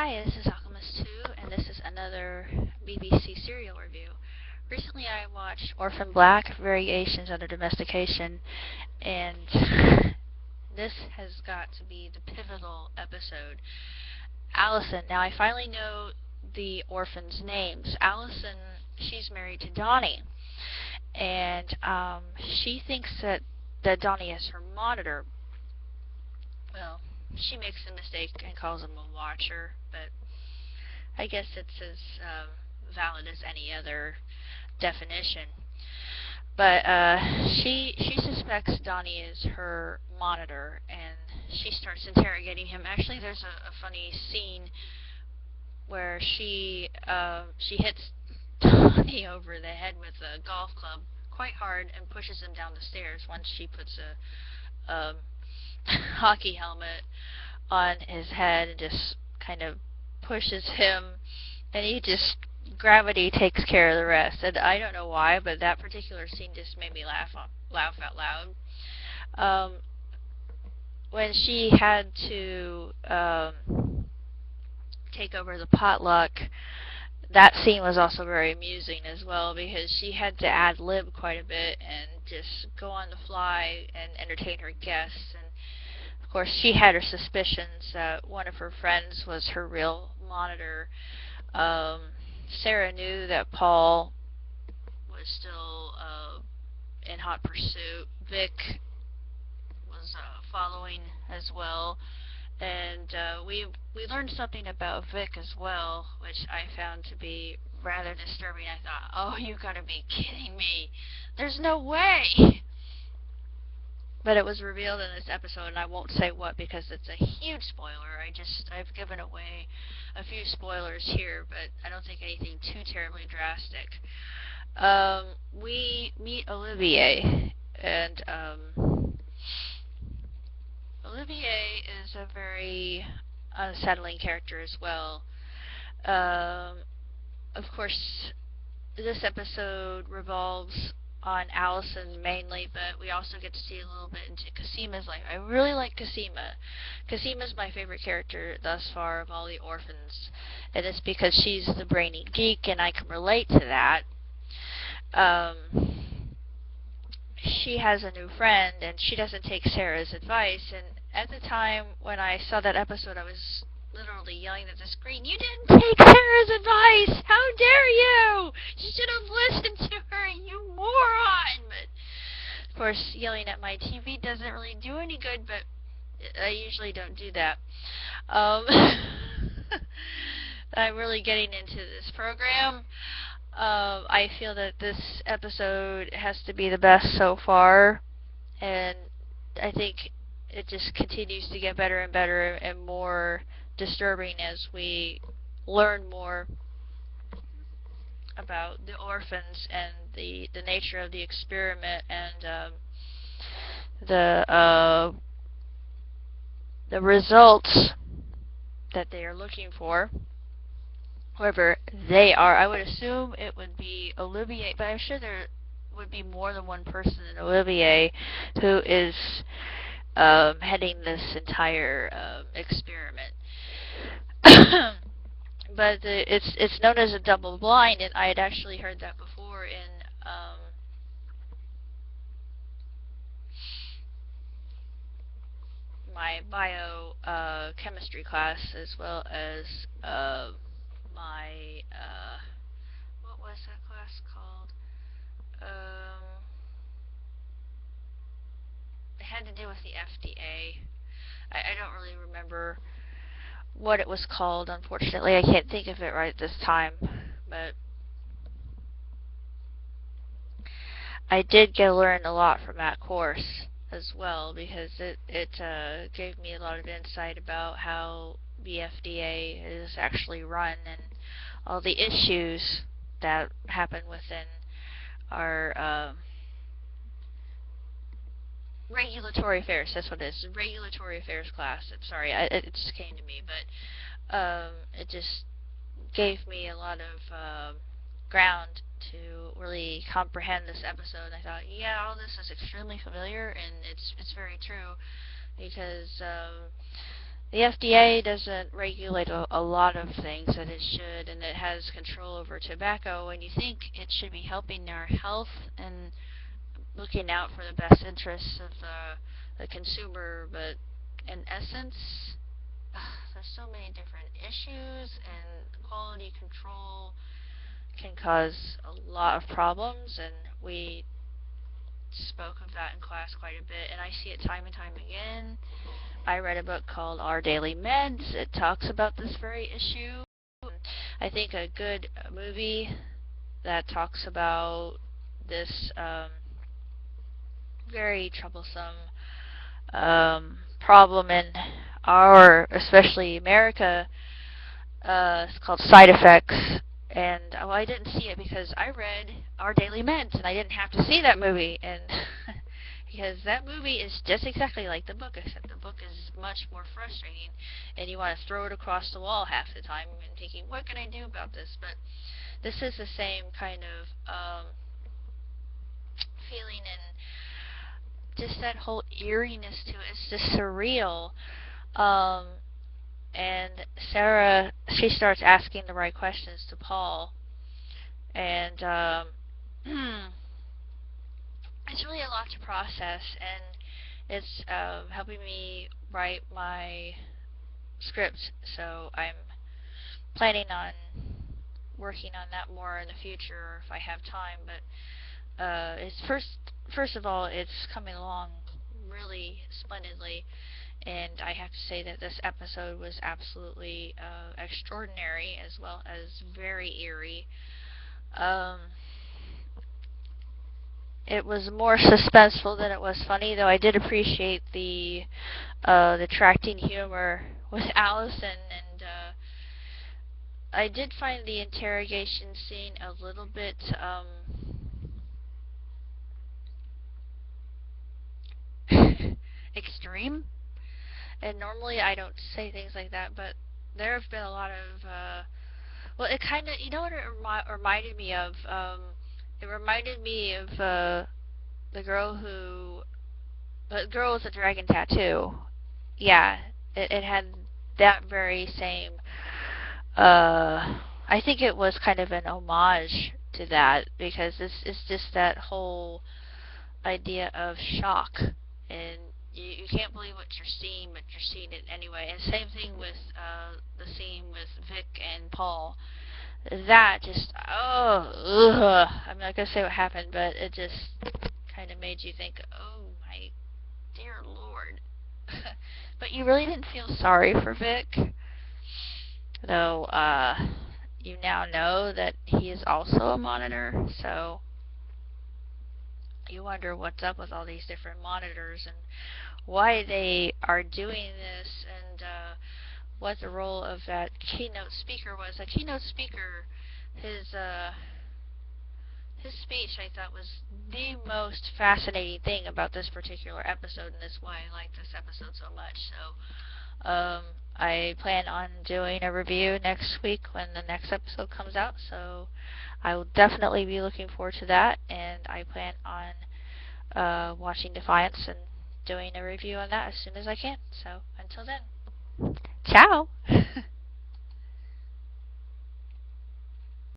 Hi, this is Alchemist2, and this is another BBC serial review. Recently I watched Orphan Black, Variations Under Domestication, and this has got to be the pivotal episode. Alison. Now I finally know the orphans' names. Alison, she's married to Donnie, and she thinks that Donnie is her monitor. Well, she makes a mistake and calls him a watcher, but I guess it's as valid as any other definition. But she suspects Donnie is her monitor, and she starts interrogating him. Actually, there's a funny scene where she hits Donnie over the head with a golf club quite hard and pushes him down the stairs once she puts a hockey helmet on his head and just kind of pushes him, and he just, gravity takes care of the rest. And I don't know why, but that particular scene just made me laugh out loud. When she had to take over the potluck, that scene was also very amusing as well, because she had to ad-lib quite a bit and just go on the fly and entertain her guests. And of course, she had her suspicions that one of her friends was her real monitor. Sarah knew that Paul was still in hot pursuit. Vic was following as well. And we learned something about Vic as well, which I found to be rather disturbing. I thought, oh, you gotta be kidding me. There's no way! But it was revealed in this episode, and I won't say what because it's a huge spoiler. I've given away a few spoilers here, but I don't think anything too terribly drastic. We meet Olivier, and Olivier is a very unsettling character as well. Of course, this episode revolves on Alison mainly, but we also get to see a little bit into Kassima's life. I really like Kassima. Kassima's my favorite character thus far of all the orphans, and it's because she's the brainy geek, and I can relate to that. She has a new friend, and she doesn't take Sarah's advice, and at the time when I saw that episode, I was literally yelling at the screen, "You didn't take Sarah's advice! How dare you! You should have listened to her, you moron!" But, of course, yelling at my TV doesn't really do any good, but I usually don't do that. I'm really getting into this program. I feel that this episode has to be the best so far, and I think it just continues to get better and better and more disturbing as we learn more about the orphans and the nature of the experiment and the results that they are looking for. Whoever they are, I would assume it would be Olivier, but I'm sure there would be more than one person in Olivier who is heading this entire experiment. But it's known as a double blind, and I had actually heard that before in my biochemistry class, as well as my what was that class called? It had to do with the FDA. I don't really remember what it was called, unfortunately. I can't think of it right at this time, but I did get to learn a lot from that course as well, because it gave me a lot of insight about how the FDA is actually run and all the issues that happen within our regulatory affairs. That's what it is. Regulatory affairs class. I'm sorry, it just came to me, but it just gave me a lot of ground to really comprehend this episode. I thought, yeah, all this is extremely familiar, and it's very true, because the FDA doesn't regulate a lot of things that it should, and it has control over tobacco, and you think it should be helping our health and looking out for the best interests of the consumer, but in essence, there's so many different issues, and quality control can cause a lot of problems, and we spoke of that in class quite a bit, and I see it time and time again. I read a book called Our Daily Meds. It talks about this very issue. I think a good movie that talks about this very troublesome problem in our, especially America, it's called Side Effects. And I didn't see it because I read Our Daily Meds, and I didn't have to see that movie. And because that movie is just exactly like the book, except the book is much more frustrating, and you want to throw it across the wall half the time and thinking, what can I do about this? But this is the same kind of feeling, and just that whole eeriness to it. It's just surreal. And Sarah, she starts asking the right questions to Paul, and it's really a lot to process, and it's helping me write my script, so I'm planning on working on that more in the future if I have time. But it's first of all, it's coming along really splendidly, and I have to say that this episode was absolutely extraordinary, as well as very eerie. It was more suspenseful than it was funny, though I did appreciate the tracting humor with Alison, and I did find the interrogation scene a little bit extreme. And normally I don't say things like that, but there have been a lot of well, it kind of, you know what it reminded me of? It reminded me of the girl the girl with the dragon tattoo. Yeah, it had that very same. I think it was kind of an homage to that, because this is just that whole idea of shock, and you can't believe what you're seeing, but you're seeing it anyway. And same thing with the scene with Vic and Paul. That just, I'm not gonna say what happened, but it just kind of made you think, oh my dear Lord. But you really didn't feel sorry for Vic, though. You now know that he is also a monitor, so you wonder what's up with all these different monitors and why they are doing this, and what the role of that keynote speaker was. A keynote speaker, his speech, I thought, was the most fascinating thing about this particular episode, and that's why I like this episode so much. So I plan on doing a review next week when the next episode comes out, so I will definitely be looking forward to that, and I plan on watching Defiance and doing a review on that as soon as I can. So until then, ciao!